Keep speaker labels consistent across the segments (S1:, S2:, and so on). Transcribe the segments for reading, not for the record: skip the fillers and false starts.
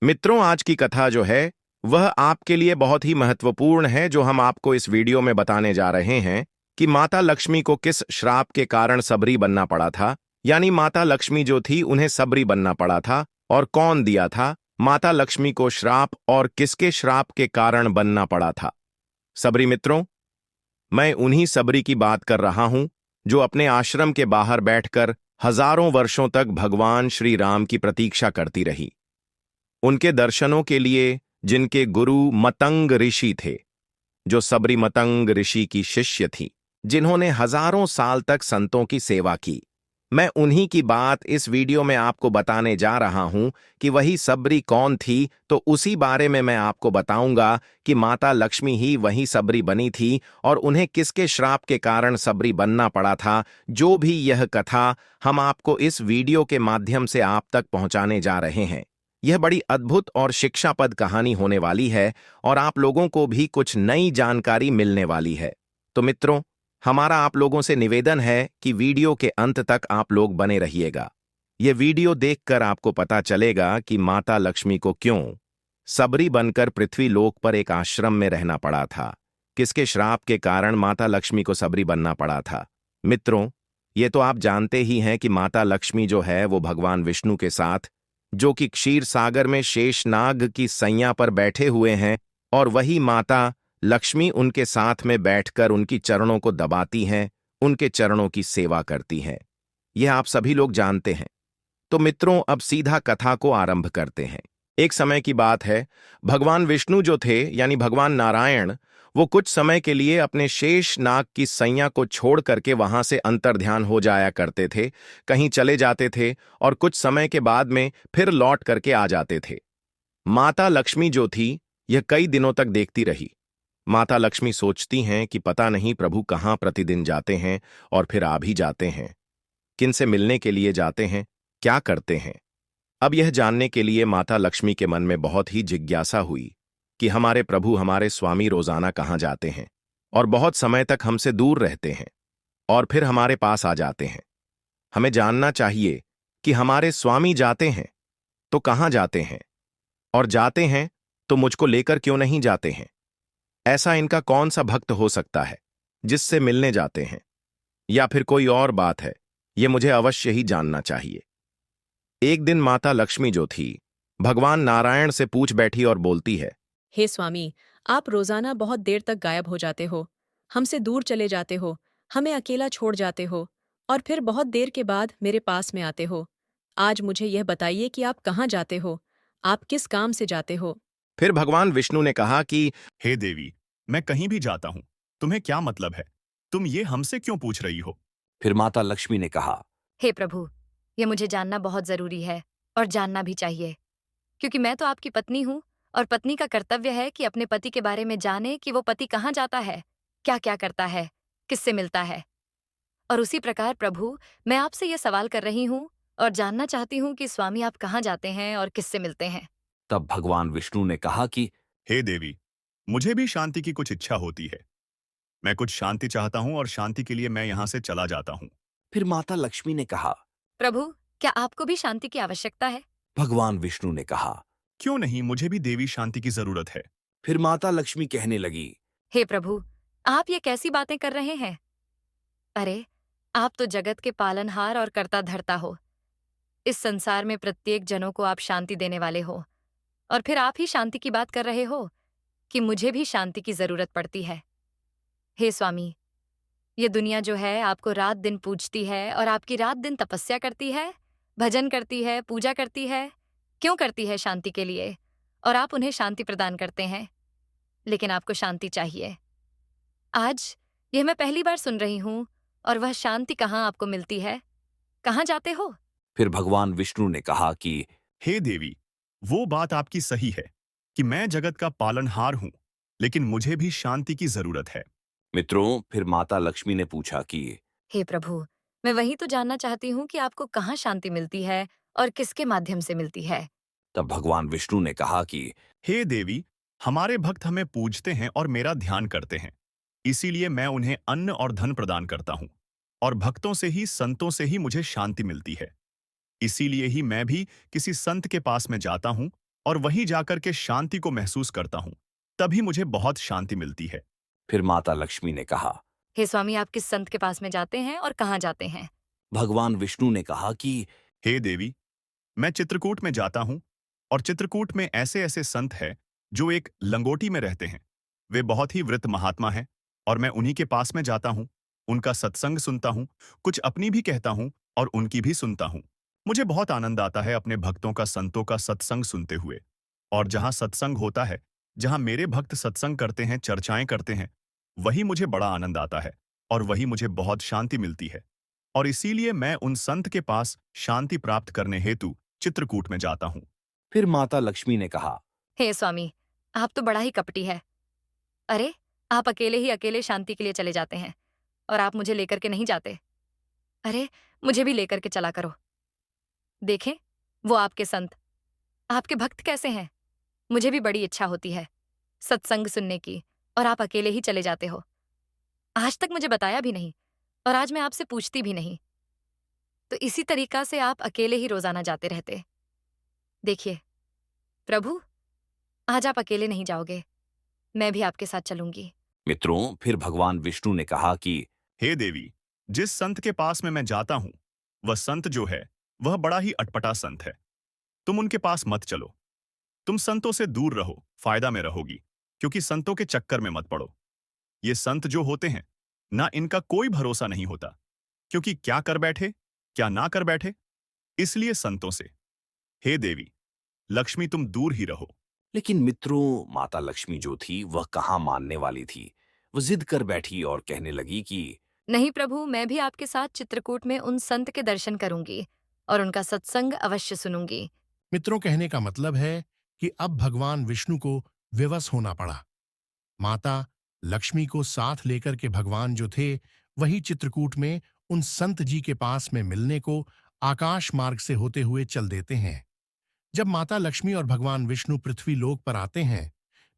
S1: मित्रों, आज की कथा जो है वह आपके लिए बहुत ही महत्वपूर्ण है। जो हम आपको इस वीडियो में बताने जा रहे हैं कि माता लक्ष्मी को किस श्राप के कारण सबरी बनना पड़ा था। यानी माता लक्ष्मी जो थी उन्हें सबरी बनना पड़ा था, और कौन दिया था माता लक्ष्मी को श्राप, और किसके श्राप के कारण बनना पड़ा था। सबरी मित्रों, मैं उन्हीं सबरी की बात कर रहा हूं जो अपने आश्रम के बाहर बैठकर हजारों वर्षों तक भगवान श्री राम की प्रतीक्षा करती रही, उनके दर्शनों के लिए, जिनके गुरु मतंग ऋषि थे, जो सबरी मतंग ऋषि की शिष्य थी, जिन्होंने हजारों साल तक संतों की सेवा की। मैं उन्हीं की बात इस वीडियो में आपको बताने जा रहा हूं कि वही सबरी कौन थी। तो उसी बारे में मैं आपको बताऊंगा कि माता लक्ष्मी ही वही सबरी बनी थी, और उन्हें किसके श्राप के कारण सबरी बनना पड़ा था। जो भी यह कथा हम आपको इस वीडियो के माध्यम से आप तक पहुंचाने जा रहे हैं, यह बड़ी अद्भुत और शिक्षाप्रद कहानी होने वाली है, और आप लोगों को भी कुछ नई जानकारी मिलने वाली है। तो मित्रों, हमारा आप लोगों से निवेदन है कि वीडियो के अंत तक आप लोग बने रहिएगा। ये वीडियो देखकर आपको पता चलेगा कि माता लक्ष्मी को क्यों सबरी बनकर पृथ्वी लोक पर एक आश्रम में रहना पड़ा था, किसके श्राप के कारण माता लक्ष्मी को सबरी बनना पड़ा था। मित्रों, ये तो आप जानते ही हैं कि माता लक्ष्मी जो है वो भगवान विष्णु के साथ, जो कि क्षीर सागर में शेषनाग की सैया पर बैठे हुए हैं, और वही माता लक्ष्मी उनके साथ में बैठकर उनकी चरणों को दबाती हैं, उनके चरणों की सेवा करती हैं। यह आप सभी लोग जानते हैं। तो मित्रों, अब सीधा कथा को आरंभ करते हैं। एक समय की बात है, भगवान विष्णु जो थे यानी भगवान नारायण, वो कुछ समय के लिए अपने शेष नाग की सैया को छोड़ करके वहां से अंतर्ध्यान हो जाया करते थे, कहीं चले जाते थे, और कुछ समय के बाद में फिर लौट करके आ जाते थे। माता लक्ष्मी जो थी, यह कई दिनों तक देखती रही। माता लक्ष्मी सोचती हैं कि पता नहीं प्रभु कहाँ प्रतिदिन जाते हैं और फिर आ भी जाते हैं, किन से मिलने के लिए जाते हैं, क्या करते हैं। अब यह जानने के लिए माता लक्ष्मी के मन में बहुत ही जिज्ञासा हुई कि हमारे प्रभु, हमारे स्वामी रोजाना कहाँ जाते हैं, और बहुत समय तक हमसे दूर रहते हैं, और फिर हमारे पास आ जाते हैं। हमें जानना चाहिए कि हमारे स्वामी जाते हैं तो कहाँ जाते हैं, और जाते हैं तो मुझको लेकर क्यों नहीं जाते हैं। ऐसा इनका कौन सा भक्त हो सकता है जिससे मिलने जाते हैं, या फिर कोई और बात है, ये मुझे अवश्य ही जानना चाहिए। एक दिन माता लक्ष्मी जो थी, भगवान नारायण से पूछ बैठी और बोलती है,
S2: हे स्वामी, आप रोजाना बहुत देर तक गायब हो जाते हो, हमसे दूर चले जाते हो, हमें अकेला छोड़ जाते हो, और फिर बहुत देर के बाद मेरे पास में आते हो। आज मुझे यह बताइए कि आप कहाँ जाते हो, आप किस काम से जाते हो।
S1: फिर भगवान विष्णु ने कहा कि
S3: हे देवी, मैं कहीं भी जाता हूँ। तुम्हें क्या मतलब है? तुम ये हमसे क्यों पूछ रही हो?
S4: फिर माता लक्ष्मी ने कहा,
S5: हे प्रभु, ये मुझे जानना बहुत जरूरी है और जानना भी चाहिए, क्योंकि मैं तो आपकी पत्नी हूँ और पत्नी का कर्तव्य है कि अपने पति के बारे में जाने कि वो पति कहाँ जाता है, क्या क्या करता है, किससे मिलता है। और उसी प्रकार प्रभु, मैं आपसे ये सवाल कर रही हूँ और जानना चाहती हूँ कि स्वामी आप कहाँ जाते हैं और किससे मिलते हैं।
S4: तब भगवान विष्णु ने कहा कि
S3: हे देवी, मुझे भी शांति की कुछ इच्छा होती है। मैं कुछ शांति चाहता हूँ और शांति के लिए मैं यहाँ से चला जाता हूँ।
S4: फिर माता लक्ष्मी ने कहा,
S5: प्रभु, क्या आपको भी शांति की आवश्यकता है?
S4: भगवान विष्णु ने कहा।
S3: क्यों नहीं, मुझे भी देवी शांति की जरूरत है।
S4: फिर माता लक्ष्मी कहने लगी,
S5: हे प्रभु, आप ये कैसी बातें कर रहे हैं? अरे, आप तो जगत के पालनहार और कर्ता धर्ता हो। इस संसार में प्रत्येक जनों को आप शांति देने वाले हो, और फिर आप ही शांति की बात कर रहे हो कि मुझे भी शांति की जरूरत पड़ती है। हे स्वामी, ये दुनिया जो है आपको रात दिन पूजती है और आपकी रात दिन तपस्या करती है, भजन करती है, पूजा करती है। क्यों करती है? शांति के लिए। और आप उन्हें शांति प्रदान करते हैं, लेकिन आपको शांति चाहिए। आज यह मैं पहली बार सुन रही हूँ, और वह शांति कहाँ आपको मिलती है? कहाँ जाते हो?
S4: फिर भगवान विष्णु ने कहा कि
S3: हे देवी, वो बात आपकी सही है कि मैं जगत का पालनहार हूँ, लेकिन मुझे भी शांति की जरूरत है।
S4: मित्रों, फिर माता लक्ष्मी ने पूछा कि
S5: हे प्रभु, मैं वही तो जानना चाहती हूँ कि आपको कहाँ शांति मिलती है और किसके माध्यम से मिलती है।
S4: तब भगवान विष्णु ने कहा कि
S3: हे देवी, हमारे भक्त हमें पूजते हैं और मेरा ध्यान करते हैं, इसीलिए मैं उन्हें अन्न और धन प्रदान करता हूँ, और भक्तों से ही, संतों से ही मुझे शांति मिलती है। इसीलिए ही मैं भी किसी संत के पास में जाता हूँ और वहीं जाकर के शांति को महसूस करता हूं, तभी मुझे बहुत शांति मिलती है।
S4: फिर माता लक्ष्मी ने कहा,
S5: हे स्वामी, आप किस संत के पास में जाते हैं और कहाँ जाते हैं?
S4: भगवान विष्णु ने कहा कि
S3: हे देवी, मैं चित्रकूट में जाता हूं और चित्रकूट में ऐसे ऐसे संत हैं जो एक लंगोटी में रहते हैं। वे बहुत ही वृद्ध महात्मा हैं और मैं उन्हीं के पास में जाता हूं, उनका सत्संग सुनता हूं, कुछ अपनी भी कहता हूं और उनकी भी सुनता हूं। मुझे बहुत आनंद आता है अपने भक्तों का, संतों का सत्संग सुनते हुए। और जहां सत्संग होता है, जहां मेरे भक्त सत्संग करते हैं, चर्चाएं करते हैं, वही मुझे बड़ा आनंद आता है और वही मुझे बहुत शांति मिलती है। और इसीलिए मैं उन संत के पास शांति प्राप्त करने हेतु चित्रकूट में जाता हूं।
S4: फिर माता लक्ष्मी ने कहा,
S5: हे स्वामी, आप तो बड़ा ही कपटी है। अरे, आप अकेले ही अकेले शांति के लिए चले जाते हैं और आप मुझे लेकर के नहीं जाते। अरे, मुझे भी लेकर के चला करो। देखें, वो आपके संत, आपके भक्त कैसे हैं? मुझे भी बड़ी इच्छा होती है सत्संग सुनने की, और आप अकेले ही चले जाते हो। आज तक मुझे बताया भी नहीं और आज मैं आपसे पूछती भी नहीं। तो इसी तरीका से आप अकेले ही रोजाना जाते रहते। देखिए प्रभु, आज आप अकेले नहीं जाओगे, मैं भी आपके साथ चलूंगी।
S4: मित्रों, फिर भगवान विष्णु ने कहा कि
S3: हे देवी, जिस संत के पास में मैं जाता हूं, वह संत जो है, वह बड़ा ही अटपटा संत है। तुम उनके पास मत चलो। तुम संतों से दूर रहो, फायदा में रहोगी, क्योंकि संतों के चक्कर में मत पड़ो। ये संत जो होते हैं ना, इनका कोई भरोसा नहीं होता, क्योंकि क्या कर बैठे, क्या ना कर बैठे। इसलिए संतों से, हे देवी लक्ष्मी, तुम दूर ही रहो।
S4: लेकिन मित्रों, माता लक्ष्मी जो थी वह कहाँ मानने वाली थी। वह जिद कर बैठी और कहने लगी कि
S5: नहीं प्रभु, मैं भी आपके साथ चित्रकूट में उन संत के दर्शन करूंगी और उनका सत्संग अवश्य सुनूंगी।
S6: मित्रों, कहने का मतलब है कि अब भगवान विष्णु को विवश होना पड़ा। माता लक्ष्मी को साथ लेकर के भगवान जो थे वही चित्रकूट में उन संत जी के पास में मिलने को आकाश मार्ग से होते हुए चल देते हैं। जब माता लक्ष्मी और भगवान विष्णु पृथ्वी लोक पर आते हैं,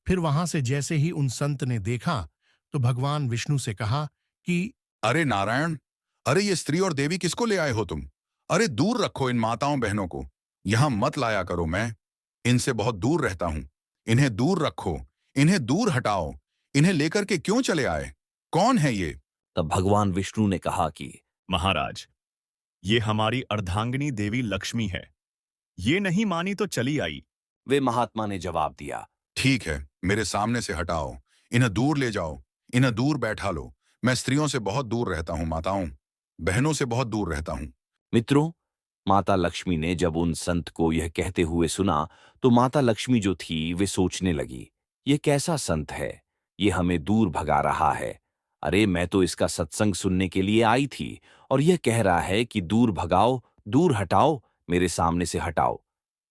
S6: फिर वहां से जैसे ही उन संत ने देखा तो भगवान विष्णु से कहा कि
S7: अरे नारायण, अरे ये स्त्री और देवी किसको ले आए हो तुम? अरे दूर रखो इन माताओं बहनों को, यहां मत लाया करो। मैं इनसे बहुत दूर रहता हूं। इन्हें दूर रखो, इन्हें दूर हटाओ। इन्हें लेकर के क्यों चले आए? कौन है ये?
S4: तब भगवान विष्णु ने कहा कि
S3: महाराज, ये हमारी अर्धांगिनी देवी लक्ष्मी है। ये नहीं मानी तो चली आई।
S4: वे महात्मा ने जवाब दिया,
S7: ठीक है, मेरे सामने से हटाओ। इन्हें दूर ले जाओ, इन्हें दूर बैठा लो। मैं स्त्रियों से बहुत दूर रहता हूं, माताओं बहनों से बहुत दूर रहता हूं।
S4: मित्रों, माता लक्ष्मी ने जब उन संत को यह कहते हुए सुना तो माता लक्ष्मी जो थी वे सोचने लगी, ये कैसा संत है, ये हमें दूर भगा रहा है। अरे, मैं तो इसका सत्संग सुनने के लिए आई थी और यह कह रहा है कि दूर भगाओ, दूर हटाओ, मेरे सामने से हटाओ।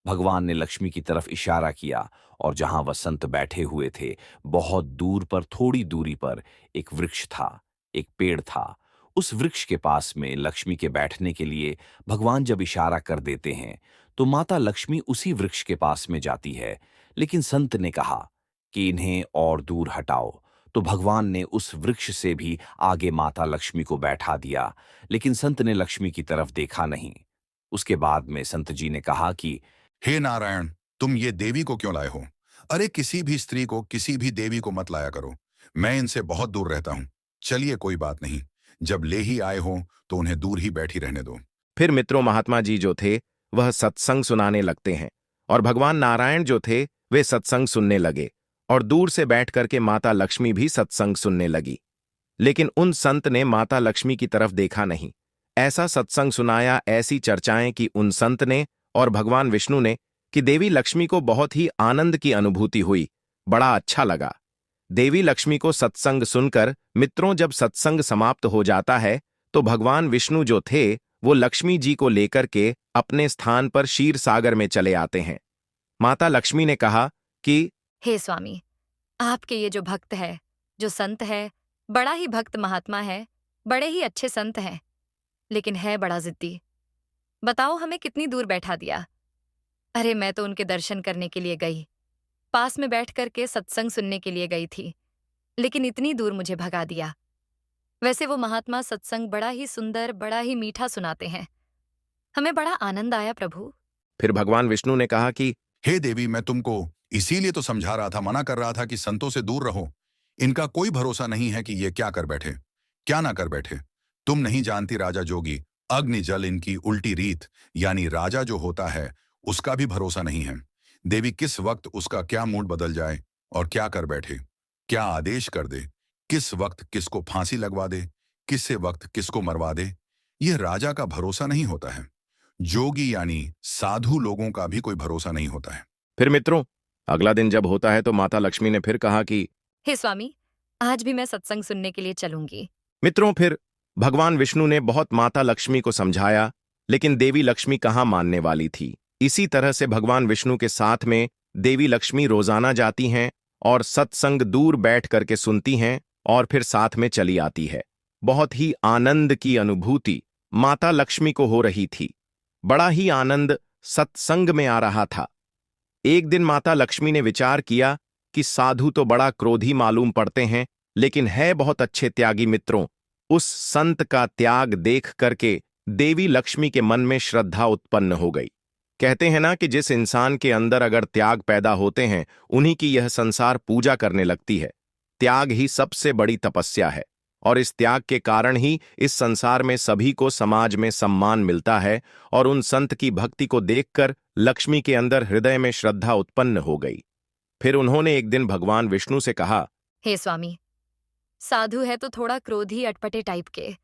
S4: भगवान ने लक्ष्मी की तरफ इशारा किया और जहां वह संत बैठे हुए थे, बहुत दूर पर, थोड़ी दूरी पर एक वृक्ष था, एक पेड़ था। उस वृक्ष के पास में लक्ष्मी के बैठने के लिए भगवान जब इशारा कर देते हैं तो माता लक्ष्मी उसी वृक्ष के पास में जाती है। लेकिन संत ने कहा कि इन्हें और दूर हटाओ, तो भगवान ने उस वृक्ष से भी आगे माता लक्ष्मी को बैठा दिया। लेकिन संत ने लक्ष्मी की तरफ देखा नहीं। उसके बाद में संत जी ने कहा कि
S7: हे नारायण, तुम ये देवी को क्यों लाए हो? अरे किसी भी स्त्री को, किसी भी देवी को मत लाया करो। मैं इनसे बहुत दूर रहता हूं। चलिए, कोई बात नहीं, जब ले ही आए हो तो उन्हें दूर ही बैठी रहने दो।
S1: फिर मित्रों, महात्मा जी जो थे वह सत्संग सुनाने लगते हैं और भगवान नारायण जो थे वे सत्संग सुनने लगे और दूर से बैठ करके माता लक्ष्मी भी सत्संग सुनने लगी। लेकिन उन संत ने माता लक्ष्मी की तरफ देखा नहीं। ऐसा सत्संग सुनाया, ऐसी चर्चाएं की उन संत ने और भगवान विष्णु ने कि देवी लक्ष्मी को बहुत ही आनंद की अनुभूति हुई, बड़ा अच्छा लगा। देवी लक्ष्मी को सत्संग सुनकर मित्रों, जब सत्संग समाप्त हो जाता है तो भगवान विष्णु जो थे वो लक्ष्मी जी को लेकर के अपने स्थान पर क्षीर सागर में चले आते हैं। माता लक्ष्मी ने कहा कि
S5: हे स्वामी, आपके ये जो भक्त है, जो संत है, बड़ा ही भक्त महात्मा है, बड़े ही अच्छे संत हैं, लेकिन है बड़ा जिद्दी। बताओ हमें कितनी दूर बैठा दिया। अरे, मैं तो उनके दर्शन करने के लिए गई, पास में बैठ करके सत्संग सुनने के लिए गई थी, लेकिन इतनी दूर मुझे भगा दिया। वैसे वो महात्मा सत्संग बड़ा ही सुंदर, बड़ा ही मीठा सुनाते हैं। हमें बड़ा आनंद आया प्रभु।
S1: फिर भगवान विष्णु ने कहा कि
S7: हे देवी, मैं तुमको इसीलिए तो समझा रहा था, मना कर रहा था कि संतों से दूर रहो। इनका कोई भरोसा नहीं है कि ये क्या कर बैठे, क्या ना कर बैठे। तुम नहीं जानती राजा जोगी, अग्नि जल इनकी उल्टी रीत, यानी राजा जो होता है उसका भी भरोसा नहीं है। देवी, किस वक्त उसका क्या मूड बदल जाए और क्या कर बैठे, क्या आदेश कर दे, किस वक्त किसको फांसी लगवा दे, किससे वक्त किसको मरवा दे, यह राजा का भरोसा नहीं होता है। जोगी यानी साधु लोगों का भी कोई भरोसा नहीं होता है।
S1: फिर मित्रों, अगला दिन जब होता है तो माता लक्ष्मी ने फिर कहा कि
S5: हे स्वामी, आज भी मैं सत्संग सुनने के लिए चलूंगी।
S1: मित्रों, फिर भगवान विष्णु ने बहुत माता लक्ष्मी को समझाया, लेकिन देवी लक्ष्मी कहाँ मानने वाली थी। इसी तरह से भगवान विष्णु के साथ में देवी लक्ष्मी रोजाना जाती हैं और सत्संग दूर बैठ करके सुनती हैं और फिर साथ में चली आती है। बहुत ही आनंद की अनुभूति माता लक्ष्मी को हो रही थी। बड़ा ही आनंद सत्संग में आ रहा था। एक दिन माता लक्ष्मी ने विचार किया कि साधु तो बड़ा क्रोधी मालूम पड़ते हैं, लेकिन है बहुत अच्छे त्यागी। मित्रों, उस संत का त्याग देख करके देवी लक्ष्मी के मन में श्रद्धा उत्पन्न हो गई। कहते हैं ना कि जिस इंसान के अंदर अगर त्याग पैदा होते हैं, उन्हीं की यह संसार पूजा करने लगती है। त्याग ही सबसे बड़ी तपस्या है और इस त्याग के कारण ही इस संसार में सभी को समाज में सम्मान मिलता है। और उन संत की भक्ति को देखकर लक्ष्मी के अंदर हृदय में श्रद्धा उत्पन्न हो गई। फिर उन्होंने एक दिन भगवान विष्णु से कहा,
S5: हे स्वामी, साधु है तो थोड़ा क्रोधी अटपटे टाइप के,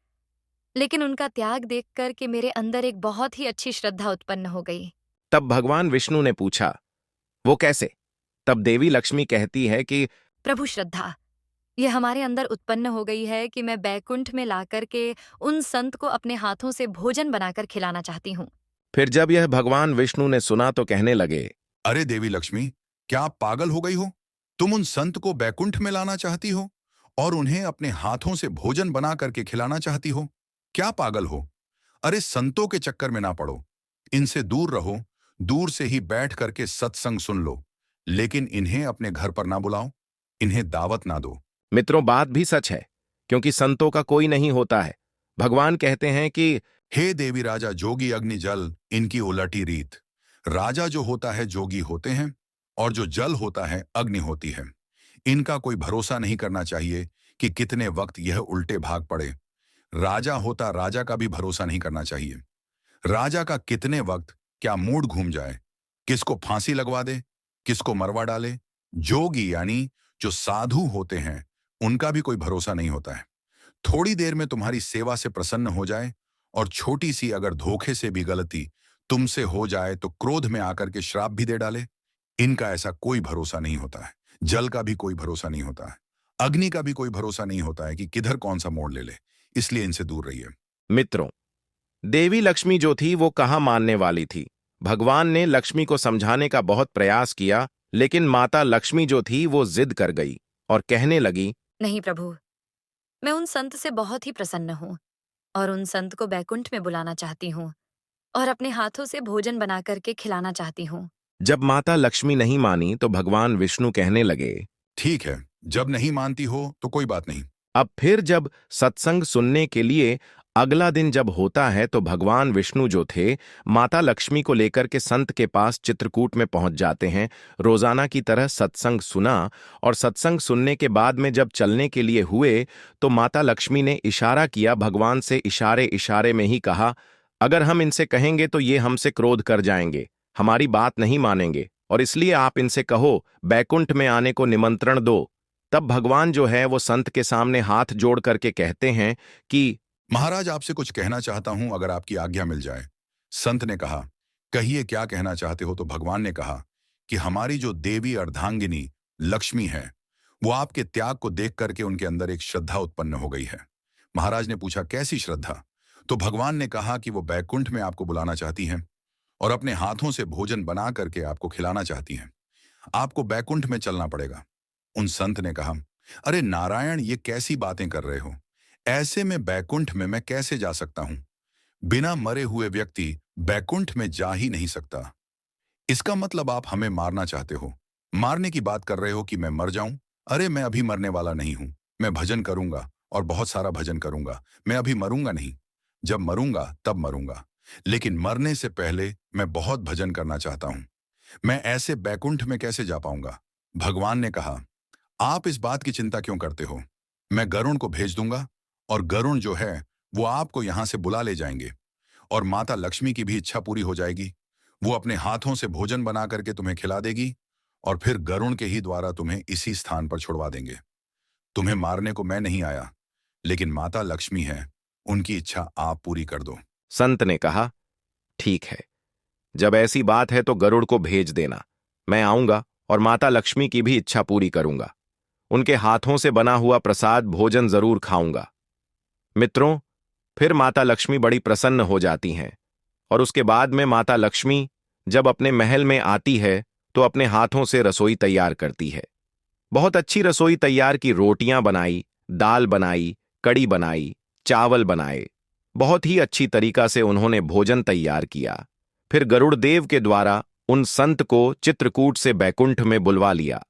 S5: लेकिन उनका त्याग देखकर के मेरे अंदर एक बहुत ही अच्छी श्रद्धा उत्पन्न हो गई।
S1: तब भगवान विष्णु ने पूछा, वो कैसे? तब देवी लक्ष्मी कहती है कि
S5: प्रभु, श्रद्धा यह हमारे अंदर उत्पन्न हो गई है कि मैं बैकुंठ में लाकर के उन संत को अपने हाथों से भोजन बनाकर खिलाना चाहती हूँ।
S1: फिर जब यह भगवान विष्णु ने सुना तो कहने लगे,
S7: अरे देवी लक्ष्मी, क्या आप पागल हो गई हो? तुम उन संत को बैकुंठ में लाना चाहती हो और उन्हें अपने हाथों से भोजन बना करके खिलाना चाहती हो? क्या पागल हो? अरे संतों के चक्कर में ना पड़ो, इनसे दूर रहो, दूर से ही बैठ करके सत्संग सुन लो, लेकिन इन्हें अपने घर पर ना बुलाओ, इन्हें दावत ना दो।
S1: मित्रों, बात भी सच है, क्योंकि संतों का कोई नहीं होता है। भगवान कहते हैं कि
S7: हे देवी, राजा जोगी अग्नि जल इनकी उलटी रीत। राजा जो होता है जोगी होते हैं और जो जल होता है अग्नि होती है। इनका कोई भरोसा नहीं करना चाहिए कि कितने वक्त यह उल्टे भाग पड़े। राजा होता राजा का भी भरोसा नहीं करना चाहिए। राजा का कितने वक्त क्या मूड घूम जाए, किसको फांसी लगवा दे, किसको मरवा डाले। जोगी यानी जो साधु होते हैं, उनका भी कोई भरोसा नहीं होता है। थोड़ी देर में तुम्हारी सेवा से प्रसन्न हो जाए और छोटी सी अगर धोखे से भी गलती तुमसे हो जाए तो क्रोध में आकर के श्राप भी दे डाले। इनका ऐसा कोई भरोसा नहीं होता है। जल का भी कोई भरोसा नहीं होता है, अग्नि का भी कोई भरोसा नहीं होता है कि किधर कौन सा मोड़ ले ले। इसलिए इनसे दूर रहिए।
S1: मित्रों, देवी लक्ष्मी जो थी वो कहाँ मानने वाली थी। भगवान ने लक्ष्मी को समझाने का बहुत प्रयास किया, लेकिन माता लक्ष्मी जो थी वो जिद कर गई और कहने लगी,
S5: नहीं प्रभु, मैं उन संत से बहुत ही प्रसन्न हूँ और उन संत को बैकुंठ में बुलाना चाहती हूँ और अपने हाथों से भोजन बना करके खिलाना चाहती हूँ।
S1: जब माता लक्ष्मी नहीं मानी तो भगवान विष्णु कहने लगे,
S7: ठीक है, जब नहीं मानती हो तो कोई बात नहीं।
S1: अब फिर जब सत्संग सुनने के लिए अगला दिन जब होता है तो भगवान विष्णु जो थे माता लक्ष्मी को लेकर के संत के पास चित्रकूट में पहुंच जाते हैं। रोजाना की तरह सत्संग सुना और सत्संग सुनने के बाद में जब चलने के लिए हुए तो माता लक्ष्मी ने इशारा किया, भगवान से इशारे इशारे में ही कहा, अगर हम इनसे कहेंगे तो ये हमसे क्रोध कर जाएंगे, हमारी बात नहीं मानेंगे, और इसलिए आप इनसे कहो बैकुंठ में आने को निमंत्रण दो। तब भगवान जो है वो संत के सामने हाथ जोड़ करके कहते हैं कि
S7: महाराज, आपसे कुछ कहना चाहता हूं, अगर आपकी आज्ञा मिल जाए। संत ने कहा, कहिए क्या कहना चाहते हो। तो भगवान ने कहा कि हमारी जो देवी अर्धांगिनी लक्ष्मी है, वो आपके त्याग को देख करके उनके अंदर एक श्रद्धा उत्पन्न हो गई है। महाराज ने पूछा, कैसी श्रद्धा? तो भगवान ने कहा कि वो बैकुंठ में आपको बुलाना चाहती हैं और अपने हाथों से भोजन बना करके आपको खिलाना चाहती हैं। आपको बैकुंठ में चलना पड़ेगा। उन संत ने कहा, अरे नारायण, ये कैसी बातें कर रहे हो? ऐसे में बैकुंठ में मैं कैसे जा सकता हूं? बिना मरे हुए व्यक्ति बैकुंठ में जा ही नहीं सकता। इसका मतलब आप हमें मारना चाहते हो। मारने की बात कर रहे हो कि मैं मर जाऊं? अरे मैं अभी मरने वाला नहीं हूं। मैं भजन करूंगा और बहुत सारा भजन करूंगा। मैं अभी मरूंगा नहीं। जब मरूंगा तब मरूंगा, लेकिन मरने से पहले मैं बहुत भजन करना चाहता हूं। मैं ऐसे बैकुंठ में कैसे जा पाऊंगा? भगवान ने कहा, आप इस बात की चिंता क्यों करते हो? मैं गरुण को भेज दूंगा और गरुण जो है वो आपको यहां से बुला ले जाएंगे और माता लक्ष्मी की भी इच्छा पूरी हो जाएगी। वो अपने हाथों से भोजन बना करके तुम्हें खिला देगी और फिर गरुण के ही द्वारा तुम्हें इसी स्थान पर छुड़वा देंगे। तुम्हें मारने को मैं नहीं आया, लेकिन माता लक्ष्मी है, उनकी इच्छा आप पूरी कर दो।
S1: संत ने कहा, ठीक है, जब ऐसी बात है तो गरुड़ को भेज देना। मैं आऊंगा और माता लक्ष्मी की भी इच्छा पूरी करूंगा। उनके हाथों से बना हुआ प्रसाद भोजन जरूर खाऊंगा। मित्रों, फिर माता लक्ष्मी बड़ी प्रसन्न हो जाती हैं और उसके बाद में माता लक्ष्मी जब अपने महल में आती है तो अपने हाथों से रसोई तैयार करती है। बहुत अच्छी रसोई तैयार की, रोटियां बनाई, दाल बनाई, कड़ी बनाई, चावल बनाए। बहुत ही अच्छी तरीका से उन्होंने भोजन तैयार किया। फिर गरुड़ देव के द्वारा उन संत को चित्रकूट से बैकुंठ में बुलवा लिया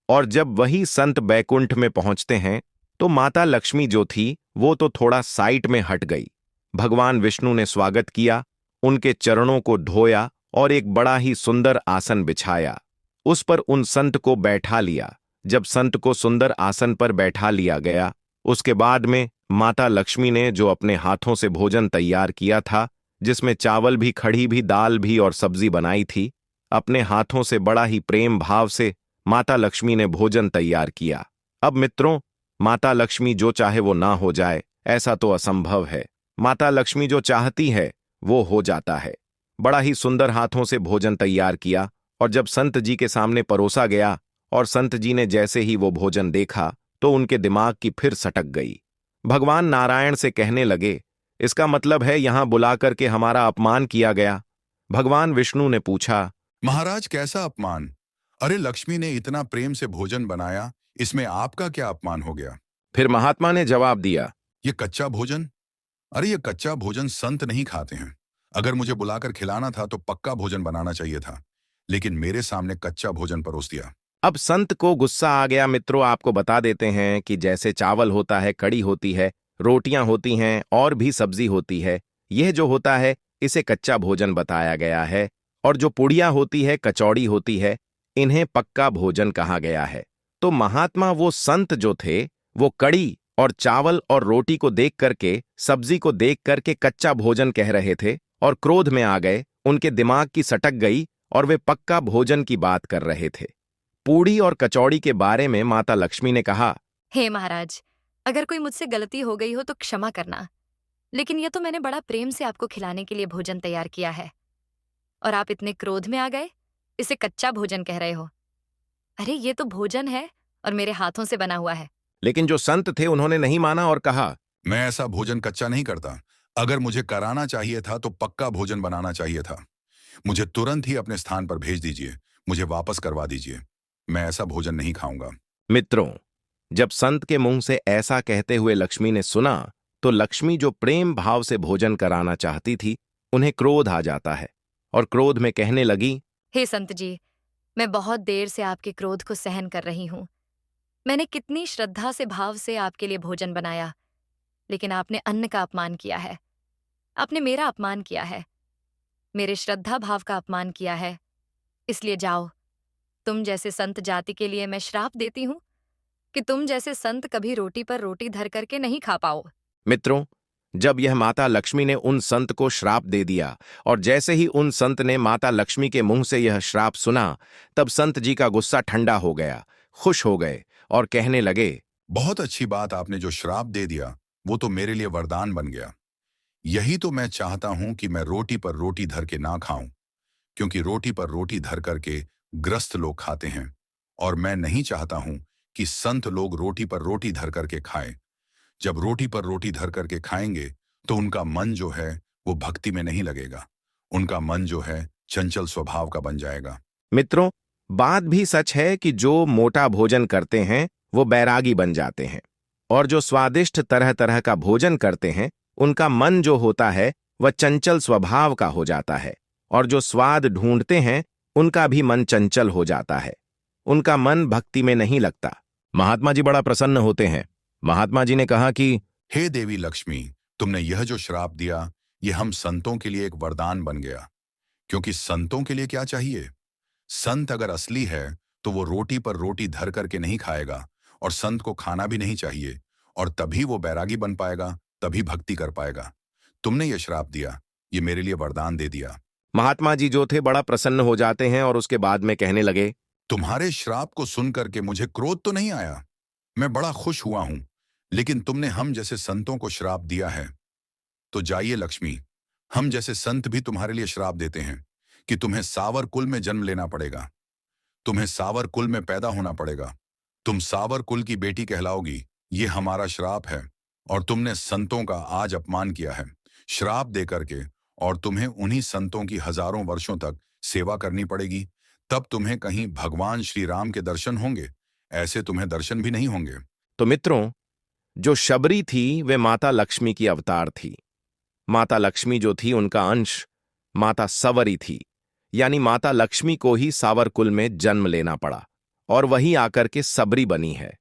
S1: और जब वही संत बैकुंठ में पहुंचते हैं तो माता लक्ष्मी जो थी वो तो थोड़ा साइड में हट गई। भगवान विष्णु ने स्वागत किया, उनके चरणों को धोया और एक बड़ा ही सुंदर आसन बिछाया। उस पर उन संत को बैठा लिया। जब संत को सुंदर आसन पर बैठा लिया गया, उसके बाद में माता लक्ष्मी ने जो अपने हाथों से भोजन तैयार किया था, जिसमें चावल भी, खड़ी भी, दाल भी और सब्जी बनाई थी, अपने हाथों से बड़ा ही प्रेम भाव से माता लक्ष्मी ने भोजन तैयार किया। अब मित्रों, माता लक्ष्मी जो चाहे वो ना हो जाए, ऐसा तो असंभव है। माता लक्ष्मी जो चाहती है वो हो जाता है। बड़ा ही सुंदर हाथों से भोजन तैयार किया और जब संत जी के सामने परोसा गया और संत जी ने जैसे ही वो भोजन देखा तो उनके दिमाग की फिर सटक गई। भगवान नारायण से कहने लगे, इसका मतलब है यहां बुला करके हमारा अपमान किया गया। भगवान विष्णु ने पूछा,
S7: महाराज, कैसा अपमान? अरे, लक्ष्मी ने इतना प्रेम से भोजन बनाया, इसमें आपका क्या अपमान हो गया?
S1: फिर महात्मा ने जवाब दिया,
S7: ये कच्चा भोजन? अरे, ये कच्चा भोजन संत नहीं खाते हैं। अगर मुझे बुलाकर खिलाना था तो पक्का भोजन बनाना चाहिए था, लेकिन मेरे सामने कच्चा भोजन परोस दिया।
S1: अब संत को गुस्सा आ गया। मित्रों, आपको बता देते हैं कि जैसे चावल होता है, कड़ी होती है, रोटियां होती हैं और भी सब्जी होती है, यह जो होता है इसे कच्चा भोजन बताया गया है। और जो पुड़िया होती है, कचौड़ी होती है, इन्हें पक्का भोजन कहा गया है। तो महात्मा वो संत जो थे वो कड़ी और चावल और रोटी को देख करके, सब्जी को देख करके कच्चा भोजन कह रहे थे और क्रोध में आ गए। उनके दिमाग की सटक गई और वे पक्का भोजन की बात कर रहे थे। पूड़ी और कचौड़ी के बारे में माता लक्ष्मी ने कहा,
S5: हे महाराज, अगर कोई मुझसे गलती हो गई हो तो क्षमा करना, लेकिन यह तो मैंने बड़ा प्रेम से आपको खिलाने के लिए भोजन तैयार किया है और आप इतने क्रोध में आ गए, इसे कच्चा भोजन कह रहे हो। अरे, ये तो भोजन है और मेरे हाथों से बना हुआ है।
S1: लेकिन जो संत थे उन्होंने नहीं माना और कहा,
S7: मैं ऐसा भोजन कच्चा नहीं करता। अगर मुझे कराना चाहिए था तो पक्का भोजन बनाना चाहिए था। मुझे तुरंत ही अपने स्थान पर भेज दीजिए, मुझे वापस करवा दीजिए। मैं ऐसा भोजन नहीं खाऊंगा।
S1: मित्रों, जब संत के मुंह से ऐसा कहते हुए लक्ष्मी ने सुना तो लक्ष्मी जो प्रेम भाव से भोजन कराना चाहती थी, उन्हें क्रोध आ जाता है और क्रोध में कहने लगी,
S5: हे संत जी, मैं बहुत देर से आपके क्रोध को सहन कर रही हूं। मैंने कितनी श्रद्धा से, भाव से आपके लिए भोजन बनाया, लेकिन आपने अन्न का अपमान किया है। आपने मेरा अपमान किया है, मेरे श्रद्धा भाव का अपमान किया है। इसलिए जाओ, तुम जैसे संत जाति के लिए मैं श्राप देती हूं कि तुम जैसे संत कभी रोटी पर रोटी धर करके नहीं खा पाओ।
S1: मित्रों, जब यह माता लक्ष्मी ने उन संत को श्राप दे दिया और जैसे ही उन संत ने माता लक्ष्मी के मुंह से यह श्राप सुना, तब संत जी का गुस्सा ठंडा हो गया, खुश हो गए और कहने लगे,
S7: बहुत अच्छी बात, आपने जो श्राप दे दिया वो तो मेरे लिए वरदान बन गया। यही तो मैं चाहता हूं कि मैं रोटी पर रोटी धर के ना खाऊं, क्योंकि रोटी पर रोटी धर करके ग्रस्त लोग खाते हैं और मैं नहीं चाहता हूं कि संत लोग रोटी पर रोटी धर करके खाएं। जब रोटी पर रोटी धर करके खाएंगे तो उनका मन जो है वो भक्ति में नहीं लगेगा, उनका मन जो है चंचल स्वभाव का बन जाएगा।
S1: मित्रों, बात भी सच है कि जो मोटा भोजन करते हैं वो बैरागी बन जाते हैं और जो स्वादिष्ट तरह तरह का भोजन करते हैं उनका मन जो होता है वह चंचल स्वभाव का हो जाता है और जो स्वाद ढूंढते हैं उनका भी मन चंचल हो जाता है, उनका मन भक्ति में नहीं लगता। महात्मा जी बड़ा प्रसन्न होते हैं। महात्मा जी ने कहा कि
S7: हे देवी लक्ष्मी, तुमने यह जो श्राप दिया ये हम संतों के लिए एक वरदान बन गया, क्योंकि संतों के लिए क्या चाहिए? संत अगर असली है तो वो रोटी पर रोटी धर करके नहीं खाएगा, और संत को खाना भी नहीं चाहिए, और तभी वो बैरागी बन पाएगा, तभी भक्ति कर पाएगा। तुमने ये श्राप दिया, ये मेरे लिए वरदान दे दिया।
S1: महात्मा जी जो थे बड़ा प्रसन्न हो जाते हैं और उसके बाद में कहने लगे,
S7: तुम्हारे श्राप को सुन करके मुझे क्रोध तो नहीं आया, मैं बड़ा खुश हुआ हूं, लेकिन तुमने हम जैसे संतों को श्राप दिया है। तो जाइए लक्ष्मी, हम जैसे संत भी तुम्हारे लिए श्राप देते हैं कि तुम्हें सावर कुल में जन्म लेना पड़ेगा, तुम्हें सावर कुल में पैदा होना पड़ेगा, तुम सावर कुल की बेटी कहलाओगी, ये हमारा श्राप है। और तुमने संतों का आज अपमान किया है श्राप दे करके, और तुम्हें उन्हीं संतों की हजारों वर्षों तक सेवा करनी पड़ेगी, तब तुम्हें कहीं भगवान श्री राम के दर्शन होंगे, ऐसे तुम्हें दर्शन भी नहीं होंगे।
S1: तो मित्रों, जो शबरी थी वे माता लक्ष्मी की अवतार थी। माता लक्ष्मी जो थी उनका अंश माता सवरी थी, यानी माता लक्ष्मी को ही सावर कुल में जन्म लेना पड़ा और वही आकर के सबरी बनी है।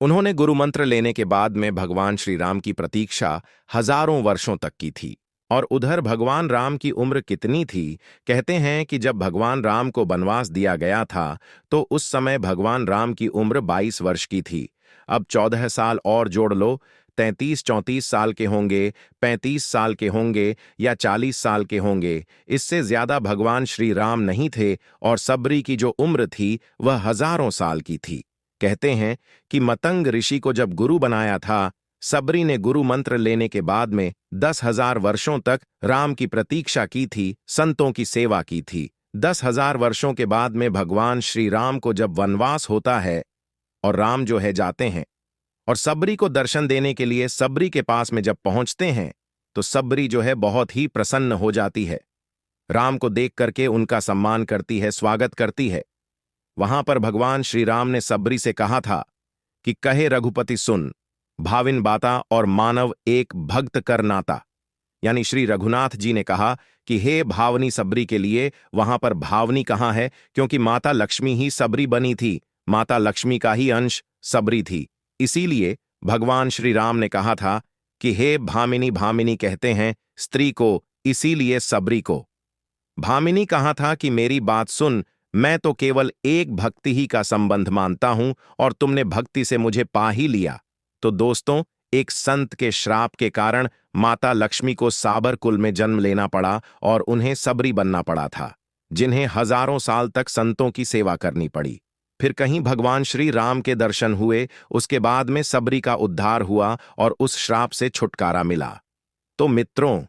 S1: उन्होंने गुरु मंत्र लेने के बाद में भगवान श्री राम की प्रतीक्षा हजारों वर्षों तक की थी। और उधर भगवान राम की उम्र कितनी थी? कहते हैं कि जब भगवान राम को वनवास दिया गया था तो उस समय भगवान राम की उम्र 22 वर्ष की थी। अब 14 साल और जोड़ लो, 33-34 साल के होंगे, 35 साल के होंगे या 40 साल के होंगे। इससे ज्यादा भगवान श्री राम नहीं थे और सबरी की जो उम्र थी वह हजारों साल की थी। कहते हैं कि मतंग ऋषि को जब गुरु बनाया था, सबरी ने गुरु मंत्र लेने के बाद में 10,000 वर्षों तक राम की प्रतीक्षा की थी, संतों की सेवा की थी। 10,000 वर्षों के बाद में भगवान श्री राम को जब वनवास होता है और राम जो है जाते हैं और सबरी को दर्शन देने के लिए सबरी के पास में जब पहुंचते हैं तो सबरी जो है बहुत ही प्रसन्न हो जाती है। राम को देख करके उनका सम्मान करती है, स्वागत करती है। वहां पर भगवान श्री राम ने सबरी से कहा था कि कहे रघुपति सुन, भाविन बाता और मानव एक भक्त कर नाता। यानी श्री रघुनाथ जी ने कहा कि हे भावनी सबरी के लिए वहां पर भावनी कहाँ है, क्योंकि माता लक्ष्मी ही सबरी बनी थी, माता लक्ष्मी का ही अंश सबरी थी। इसीलिए भगवान श्री राम ने कहा था कि हे भामिनी, भामिनी कहते हैं स्त्री को, इसीलिए सबरी को। भामिनी कहा था कि मेरी बात सुन, मैं तो केवल एक भक्ति ही का संबंध मानता हूं और तुमने भक्ति से मुझे पा ही लिया। तो दोस्तों, एक संत के श्राप के कारण माता लक्ष्मी को साबर कुल में जन्म लेना पड़ा और उन्हें सबरी बनना पड़ा था, जिन्हें हजारों साल तक संतों की सेवा करनी पड़ी। फिर कहीं भगवान श्री राम के दर्शन हुए, उसके बाद में सबरी का उद्धार हुआ और उस श्राप से छुटकारा मिला। तो मित्रों,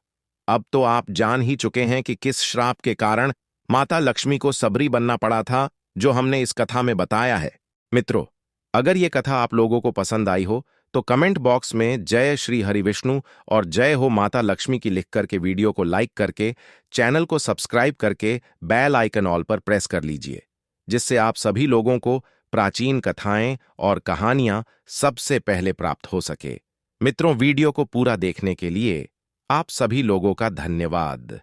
S1: अब तो आप जान ही चुके हैं कि किस श्राप के कारण माता लक्ष्मी को सबरी बनना पड़ा था, जो हमने इस कथा में बताया है। मित्रों, अगर ये कथा आप लोगों को पसंद आई हो तो कमेंट बॉक्स में जय श्री हरि विष्णु और जय हो माता लक्ष्मी की लिख करके वीडियो को लाइक करके चैनल को सब्सक्राइब करके बेल आइकन ऑल पर प्रेस कर लीजिए, जिससे आप सभी लोगों को प्राचीन कथाएं और कहानियां सबसे पहले प्राप्त हो सके। मित्रों, वीडियो को पूरा देखने के लिए आप सभी लोगों का धन्यवाद।